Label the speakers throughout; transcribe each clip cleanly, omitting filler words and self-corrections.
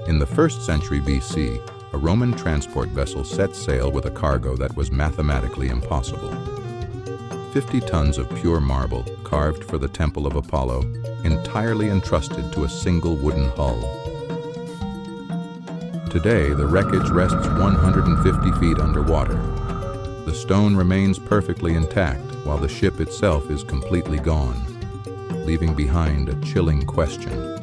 Speaker 1: In the 1st century BC, a Roman transport vessel set sail with a cargo that was mathematically impossible. 50 tons of pure marble, carved for the Temple of Apollo, entirely entrusted to a single wooden hull. Today, the wreckage rests 150 feet underwater. The stone remains perfectly intact, while the ship itself is completely gone, leaving behind a chilling question.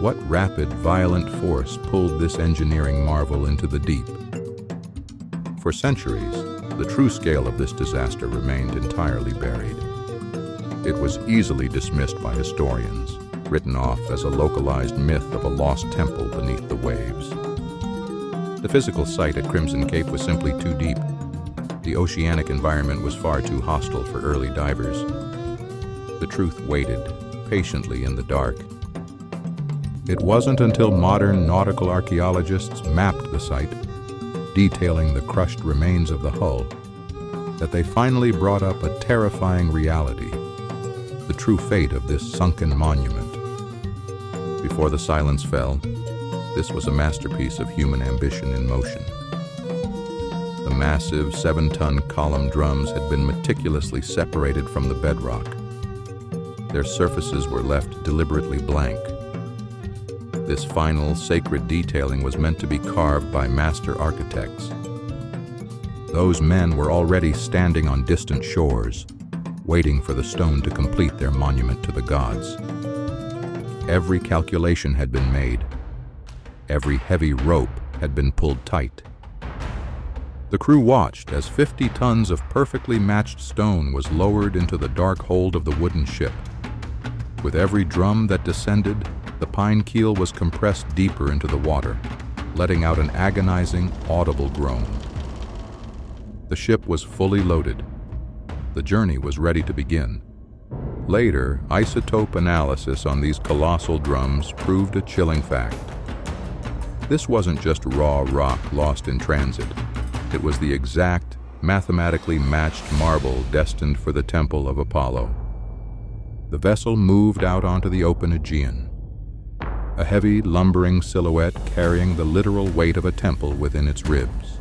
Speaker 1: What rapid, violent force pulled this engineering marvel into the deep? For centuries, the true scale of this disaster remained entirely buried. It was easily dismissed by historians, written off as a localized myth of a lost temple beneath the waves. The physical site at Crimson Cape was simply too deep. The oceanic environment was far too hostile for early divers. The truth waited patiently in the dark. It wasn't until modern nautical archaeologists mapped the site, detailing the crushed remains of the hull, that they finally brought up a terrifying reality, the true fate of this sunken monument. Before the silence fell, this was a masterpiece of human ambition in motion. The massive 7-ton column drums had been meticulously separated from the bedrock. Their surfaces were left deliberately blank. This final sacred detailing was meant to be carved by master architects. Those men were already standing on distant shores, waiting for the stone to complete their monument to the gods. Every calculation had been made. Every heavy rope had been pulled tight. The crew watched as 50 tons of perfectly matched stone was lowered into the dark hold of the wooden ship. With every drum that descended, the pine keel was compressed deeper into the water, letting out an agonizing, audible groan. The ship was fully loaded. The journey was ready to begin. Later, isotope analysis on these colossal drums proved a chilling fact. This wasn't just raw rock lost in transit. It was the exact, mathematically matched marble destined for the Temple of Apollo. The vessel moved out onto the open Aegean, a heavy, lumbering silhouette carrying the literal weight of a temple within its ribs.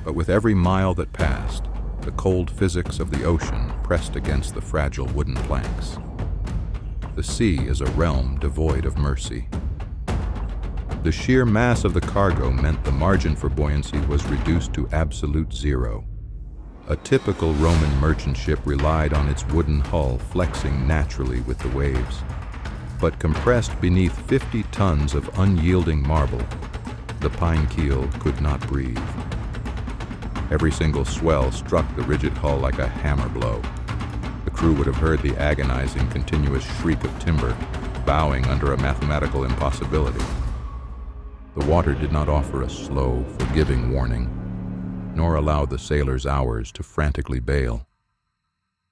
Speaker 1: But with every mile that passed, the cold physics of the ocean pressed against the fragile wooden planks. The sea is a realm devoid of mercy. The sheer mass of the cargo meant the margin for buoyancy was reduced to absolute zero. A typical Roman merchant ship relied on its wooden hull flexing naturally with the waves. But compressed beneath 50 tons of unyielding marble, the pine keel could not breathe. Every single swell struck the rigid hull like a hammer blow. The crew would have heard the agonizing, continuous shriek of timber, bowing under a mathematical impossibility. The water did not offer a slow, forgiving warning, nor allow the sailors hours to frantically bail.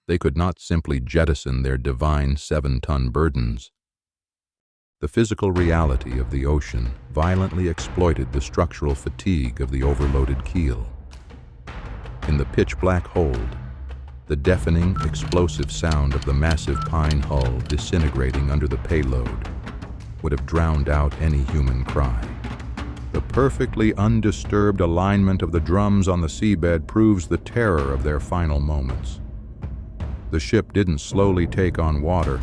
Speaker 1: They could not simply jettison their divine 7-ton burdens. The physical reality of the ocean violently exploited the structural fatigue of the overloaded keel. In the pitch-black hold, the deafening, explosive sound of the massive pine hull disintegrating under the payload would have drowned out any human cry. The perfectly undisturbed alignment of the drums on the seabed proves the terror of their final moments. The ship didn't slowly take on water.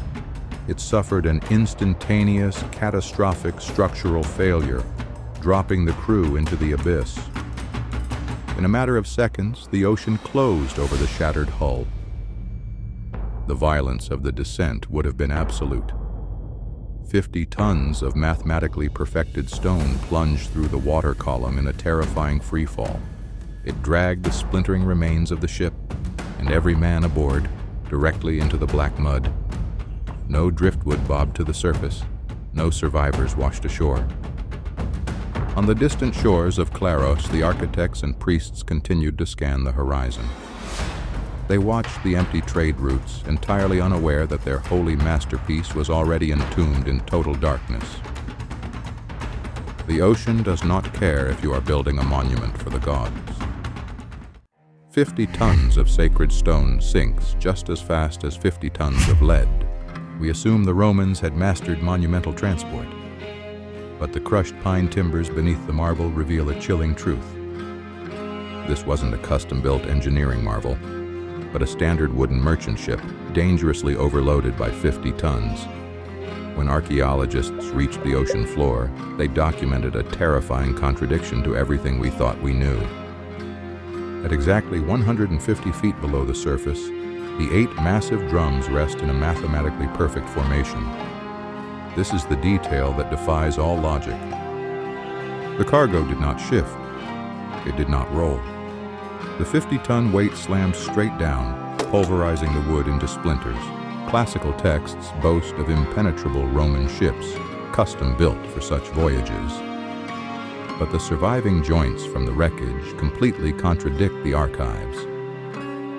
Speaker 1: It suffered an instantaneous, catastrophic structural failure, dropping the crew into the abyss. In a matter of seconds, the ocean closed over the shattered hull. The violence of the descent would have been absolute. 50 tons of mathematically perfected stone plunged through the water column in a terrifying freefall. It dragged the splintering remains of the ship, and every man aboard, directly into the black mud. No driftwood bobbed to the surface. No survivors washed ashore. On the distant shores of Claros, the architects and priests continued to scan the horizon. They watched the empty trade routes, entirely unaware that their holy masterpiece was already entombed in total darkness. The ocean does not care if you are building a monument for the gods. 50 tons of sacred stone sinks just as fast as 50 tons of lead. We assume the Romans had mastered monumental transport. But the crushed pine timbers beneath the marble reveal a chilling truth. This wasn't a custom-built engineering marvel, but a standard wooden merchant ship, dangerously overloaded by 50 tons. When archaeologists reached the ocean floor, they documented a terrifying contradiction to everything we thought we knew. At exactly 150 feet below the surface, the 8 massive drums rest in a mathematically perfect formation. This is the detail that defies all logic. The cargo did not shift. It did not roll. The 50-ton weight slammed straight down, pulverizing the wood into splinters. Classical texts boast of impenetrable Roman ships, custom-built for such voyages. But the surviving joints from the wreckage completely contradict the archives,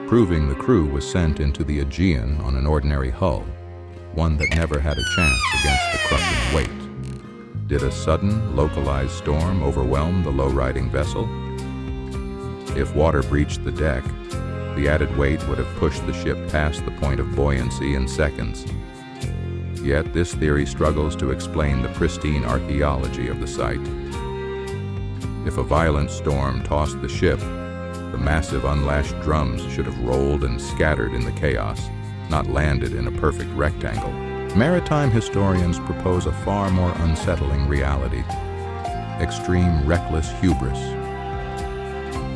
Speaker 1: proving the crew was sent into the Aegean on an ordinary hull, one that never had a chance against the crushing weight. Did a sudden, localized storm overwhelm the low-riding vessel? If water breached the deck, the added weight would have pushed the ship past the point of buoyancy in seconds. Yet this theory struggles to explain the pristine archaeology of the site. If a violent storm tossed the ship, the massive unlashed drums should have rolled and scattered in the chaos, not landed in a perfect rectangle. Maritime historians propose a far more unsettling reality: extreme reckless hubris.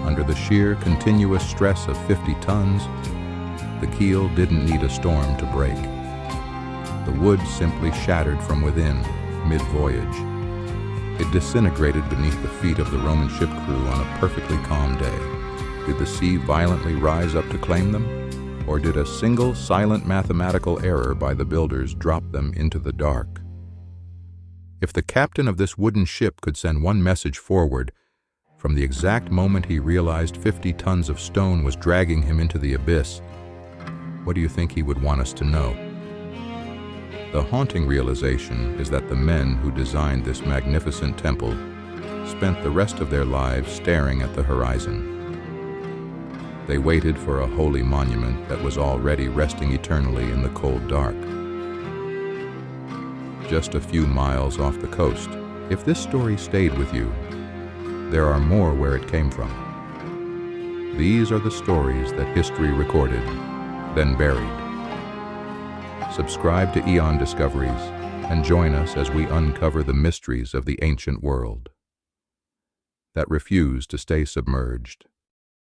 Speaker 1: Under the sheer continuous stress of 50 tons, the keel didn't need a storm to break. The wood simply shattered from within, mid-voyage. It disintegrated beneath the feet of the Roman ship crew on a perfectly calm day. Did the sea violently rise up to claim them? Or did a single silent mathematical error by the builders drop them into the dark? If the captain of this wooden ship could send one message forward, from the exact moment he realized 50 tons of stone was dragging him into the abyss, what do you think he would want us to know? The haunting realization is that the men who designed this magnificent temple spent the rest of their lives staring at the horizon. They waited for a holy monument that was already resting eternally in the cold dark. Just a few miles off the coast, if this story stayed with you, there are more where it came from. These are the stories that history recorded, then buried. Subscribe to Eon Discoveries and join us as we uncover the mysteries of the ancient world that refuse to stay submerged.